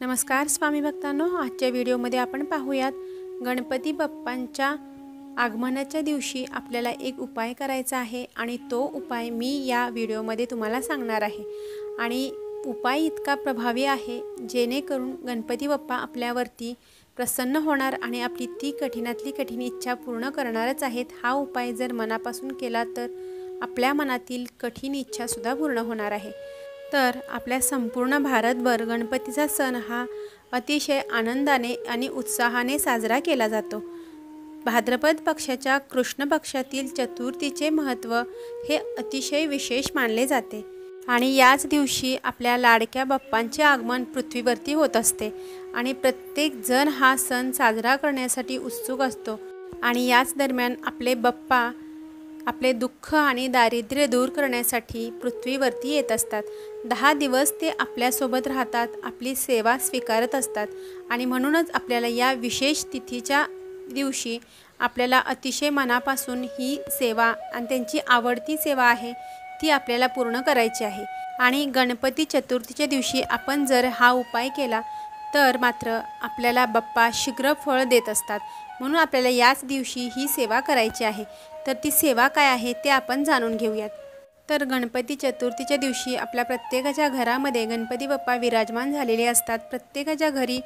नमस्कार स्वामी भक्तांनो, आजच्या व्हिडिओमध्ये आपण पाहूयात गणपती बाप्पांच्या आगमनाच्या दिवशी आपल्याला एक उपाय करायचा आहे आणि तो उपाय मी या व्हिडिओमध्ये तुम्हाला सांगणार आहे। आणि उपाय इतका प्रभावी आहे जेणेकरून गणपती बाप्पा आपल्यावरती प्रसन्न होणार आणि आपली ती कठीणातली कठीण इच्छा पूर्ण करणारच आहेत। हा उपाय जर मनापासून केला तर आपल्या मनातील कठीण इच्छा सुद्धा पूर्ण होणार आहे। तर आपल्या संपूर्ण भारतभर गणपतीचा सण हा अतिशय आनंदाने आणि उत्साहाने साजरा केला जातो। भाद्रपद पक्षाच्या कृष्ण पक्षातील चतुर्थीचे महत्त्व हे अतिशय विशेष मानले जाते आणि याच दिवशी आपल्या लाडक्या बाप्पांचे आगमन पृथ्वीवरती होत असते आणि प्रत्येक जण हा सण साजरा करण्यासाठी उत्सुक असतो। आणि याच दरम्यान आपले बाप्पा आपले दुःख आणि दारिद्र्य दूर करण्यासाठी पृथ्वीवरती येत असतात। 10 दिवस ते आपल्यासोबत राहतात, आपली सेवा स्वीकारत असतात आणि म्हणूनच आपल्याला या विशेष तिथीच्या दिवशी आपल्याला अतिशय मनापासून ही सेवा आणि त्यांची आवडती सेवा आहे ती आपल्याला पूर्ण करायची आहे। आणि गणपती चतुर्थीच्या दिवशी आपण जर हा उपाय केला तर मात्र आपल्याला बाप्पा शीघ्र फळ देत असतात, म्हणून आपल्याला याच दिवशी ही सेवा करायची आहे। तर ती सेवा काय आहे ते आपण जाणून घेऊयात। तर गणपती चतुर्थीच्या दिवशी आपल्या प्रत्येकाच्या घरामध्ये गणपती बाप्पा विराजमान झालेले असतात। प्रत्येकाच्या घरी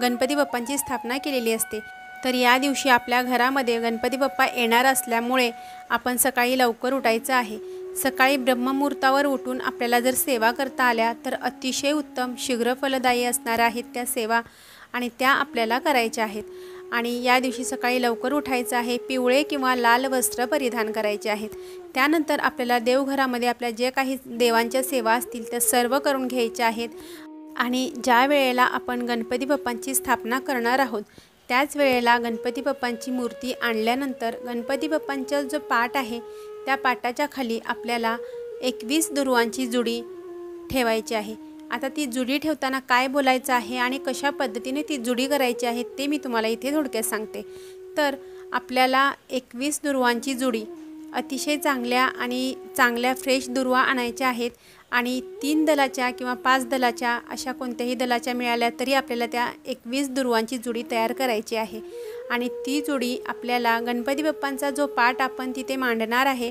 गणपती बाप्पांची स्थापना केलेली असते। तर या दिवशी आपल्या घरामध्ये गणपती बाप्पा येणार असल्यामुळे आपण सकाळी लवकर उठायचं आहे। सकाळी ब्रह्ममुहूर्तावर उठून आपल्याला जर सेवा करता आल्या तर अतिशय उत्तम शीघ्र फलदायी असणार आहेत त्या सेवा आणि त्या आपल्याला करायच्या आहेत। आणि या दिवशी सकाळी लवकर उठायचं आहे, पिवळे किंवा लाल वस्त्र परिधान करायचे आहेत। त्यानंतर आपल्याला देवघरामध्ये आपल्या जे काही देवांच्या सेवा असतील त्या सर्व करून घ्यायच्या आहेत। आणि ज्या वेळेला आपण गणपती बाप्पांची स्थापना करणार आहोत त्याच वेळेला गणपती बाप्पांची मूर्ती आणल्यानंतर गणपती बाप्पांचा जो पाट आहे त्या पाटाच्या खाली आपल्याला 21 दुर्वांची जुडी ठेवायची आहे। आता ती जुडी ठेवताना काय बोलायचं आहे आणि कशा पद्धतीने ती जुडी करायची आहे ते मी तुम्हाला इथे थोडक्यात सांगते। तर आपल्याला 21 दुर्वांची जुडी अतिशय चांगल्या फ्रेश दुर्वा आणायच्या आहेत आणि 3 दलाच्या किंवा 5 दलाच्या अशा कोणत्याही दलाच्या मिळाल्या तरी आपल्याला त्या 21 दुर्वांची जुडी तयार करायची आहे। आणि ती जुडी आपल्याला गणपती बाप्पांचा जो पाट आपण तिथे मांडणार आहे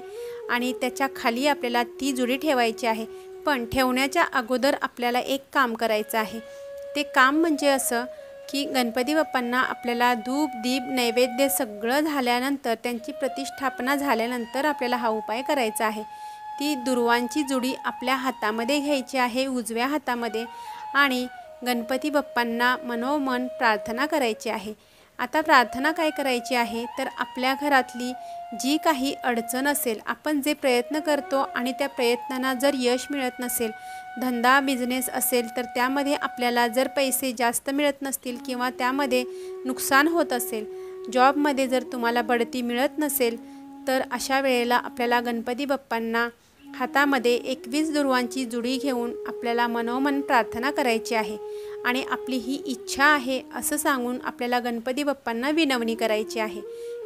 आणि त्याच्या खाली आपल्याला ती जुडी ठेवायची आहे। पण ठेवण्याच्या अगोदर आपल्याला एक काम करायचं आहे। ते काम म्हणजे असं की गणपती बाप्पांना आपल्याला धूप दीप नैवेद्य सगळं झाल्यानंतर त्यांची प्रतिष्ठापना झाल्यानंतर आपल्याला हा उपाय करायचा आहे। ती दुर्वांची जुडी आपल्या हातामध्ये घ्यायची आहे, उजव्या हातामध्ये, आणि गणपती बाप्पांना मनोमन प्रार्थना करायची आहे। आता प्रार्थना काय करायची आहे तर आपल्या घरातली जी काही अडचण असेल, आपण जे प्रयत्न करतो आणि त्या प्रयत्नांना जर यश मिळत नसेल, धंदा बिझनेस असेल तर त्यामध्ये आपल्याला जर पैसे जास्त मिळत नसतील किंवा त्यामध्ये नुकसान होत असेल, जॉबमध्ये जर तुम्हाला बढती मिळत नसेल तर अशा वेळेला आपल्याला गणपती बाप्पांना हातामध्ये 21 दुर्वांची जुडी घेऊन आपल्याला मनोमन प्रार्थना करायची आहे आणि आपली ही इच्छा आहे असं सांगून आपल्याला गणपती बाप्पांना विनवणी करायची आहे।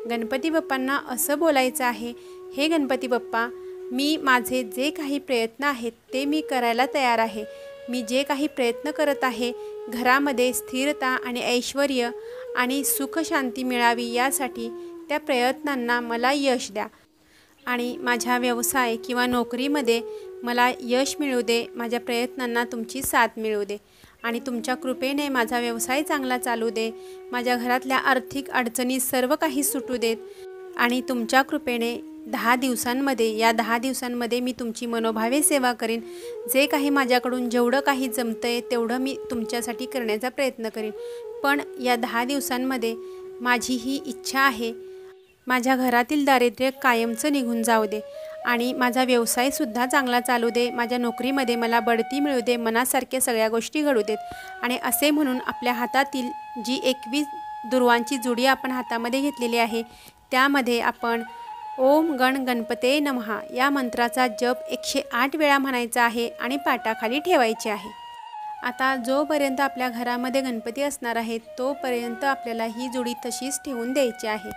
गणपती बाप्पांना असं बोलायचं आहे, हे गणपती बाप्पा, मी माझे जे काही प्रयत्न आहेत ते मी करायला तयार आहे। मी जे काही प्रयत्न करत आहे घरामध्ये स्थिरता आणि ऐश्वर्य आणि सुख शांती मिळावी यासाठी त्या प्रयत्नांना मला यश द्या आणि माझ्या व्यवसाय किंवा नोकरीमध्ये मला यश मिळू दे, माझ्या प्रयत्नांना तुमची साथ मिळू दे आणि तुमच्या कृपेने माझा व्यवसाय चांगला चालू दे, माझ्या घरातल्या आर्थिक अडचणी सर्व काही सुटू देत आणि तुमच्या कृपेने 10 दिवसांमध्ये मी तुमची मनोभावे सेवा करीन। जे काही माझ्याकडून जेवढं काही जमतंय तेवढं मी तुमच्यासाठी करण्याचा प्रयत्न करीन। पण या 10 दिवसांमध्ये माझी ही इच्छा आहे, माझ्या घरातील दारिद्र्य कायमचं निघून जाऊ दे आणि माझा व्यवसायसुद्धा चांगला चालू दे, माझ्या नोकरीमध्ये मला बढती मिळू दे, मनासारख्या सगळ्या गोष्टी घडू देत। आणि असे म्हणून आपल्या हातातील जी 21 दुर्वांची जुडी आपण हातामध्ये घेतलेली आहे त्यामध्ये आपण ओम गण गणपते नमः या मंत्राचा जप 108 वेळा म्हणायचा आहे आणि पाटाखाली ठेवायचे आहे। आता जोपर्यंत आपल्या घरामध्ये गणपती असणार आहेत तोपर्यंत आपल्याला ही जुडी तशीच ठेवून द्यायची आहे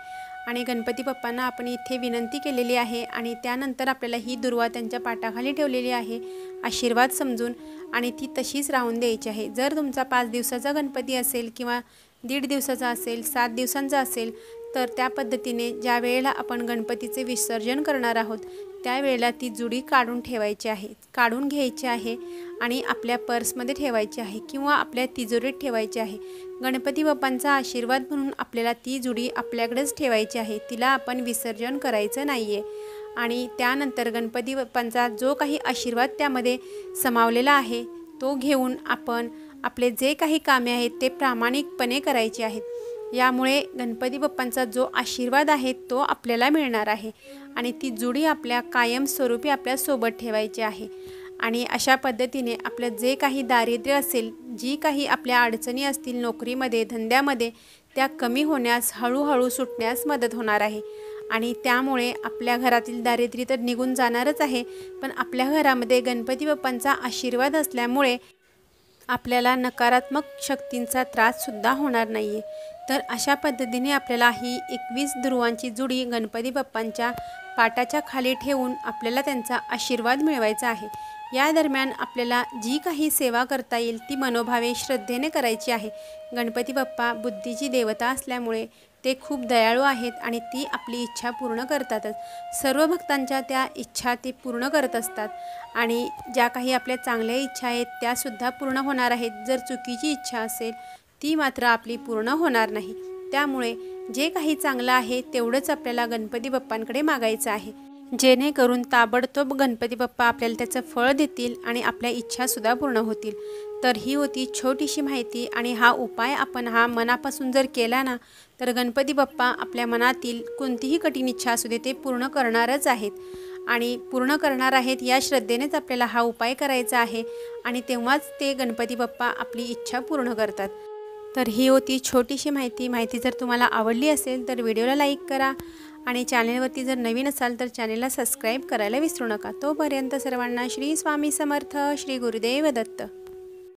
आणि गणपती बाप्पांना आपण इथे विनंती केलेली आहे आणि त्यानंतर आपल्याला ही दुर्वा त्यांच्या पाटाखाली ठेवलेली आहे आशीर्वाद समजून आणि ती तशीच राहून द्यायची आहे। जर तुमचा 5 दिवसाचा गणपती असेल किंवा 1.5 दिवसाचा असेल, 7 दिवसांचा असेल, तर त्या पद्धतीने ज्या वेळेला आपण गणपतीचे विसर्जन करणार आहोत त्यावेळेला ती जुडी काढून ठेवायची आहे, काढून घ्यायची आहे आणि आपल्या पर्समध्ये ठेवायची आहे किंवा आपल्या तिजोरीत ठेवायची आहे। गणपती बाप्पांचा आशीर्वाद म्हणून आपल्याला ती जुडी आपल्याकडेच ठेवायची आहे, तिला आपण विसर्जन करायचं नाही आहे। आणि त्यानंतर गणपती बाप्पांचा जो काही आशीर्वाद त्यामध्ये समावलेला आहे तो घेऊन आपण आपले जे काही कामे आहेत ते प्रामाणिकपणे करायचे आहेत। यामुळे गणपती बाप्पांचा जो आशीर्वाद आहे तो आपल्याला मिळणार आहे आणि ती जुडी आपल्या कायमस्वरूपी आपल्या सोबत ठेवायची आहे। आणि अशा पद्धतीने आपलं जे काही दारिद्र्य असेल, जी काही आपल्या अडचणी असतील नोकरीमध्ये, धंद्यामध्ये, त्या कमी होण्यास, हळूहळू सुटण्यास मदत होणार आहे। आणि त्यामुळे आपल्या घरातील दारिद्र्य तर निघून जाणारच आहे, पण आपल्या घरामध्ये गणपती बाप्पांचा आशीर्वाद असल्यामुळे आपल्याला नकारात्मक शक्तींचा त्राससुद्धा होणार नाही आहे। तर अशा पद्धतीने आपल्याला ही 21 दुर्वांची जुडी गणपती बाप्पांच्या पाटाच्या खाली ठेवून आपल्याला त्यांचा आशीर्वाद मिळवायचा आहे। या दरम्यान आपल्याला जी काही सेवा करता येईल ती मनोभावे श्रद्धेने करायची आहे। गणपती बाप्पा बुद्धीची देवता असल्यामुळे ते खूप दयाळू आहेत आणि ती आपली इच्छा पूर्ण करतातच। सर्व भक्तांच्या त्या इच्छा ते पूर्ण करत असतात आणि ज्या काही आपल्या चांगल्या इच्छा आहेत त्यासुद्धा पूर्ण होणार आहेत। जर चुकीची इच्छा असेल ती मात्र आपली पूर्ण होणार नाही। त्यामुळे जे काही चांगलं आहे तेवढंच आपल्याला गणपती बाप्पांकडे मागायचं आहे, जेणेकरून ताबडतोब गणपती बाप्पा आपल्याला त्याचं फळ देतील आणि आपल्या इच्छासुद्धा पूर्ण होतील। तर ही होती छोटीशी माहिती आणि हा उपाय आपण मनापासून जर केला ना तर गणपती बाप्पा आपल्या मनातील कोणतीही कठीण इच्छा असू दे ते पूर्ण करणारच आहेत आणि पूर्ण करणार आहेत या श्रद्धेनेच आपल्याला हा उपाय करायचा आहे आणि तेव्हाच ते गणपती बाप्पा आपली इच्छा पूर्ण करतात। तर ही होती छोटीशी माहिती जर तुम्हाला आवडली असेल तर व्हिडिओला लाईक करा आणि चॅनलवरती जर नवीन असाल तर चॅनलला सबस्क्राईब करायला विसरू नका। तोपर्यंत सर्वांना श्री स्वामी समर्थ, श्री गुरुदेव दत्त।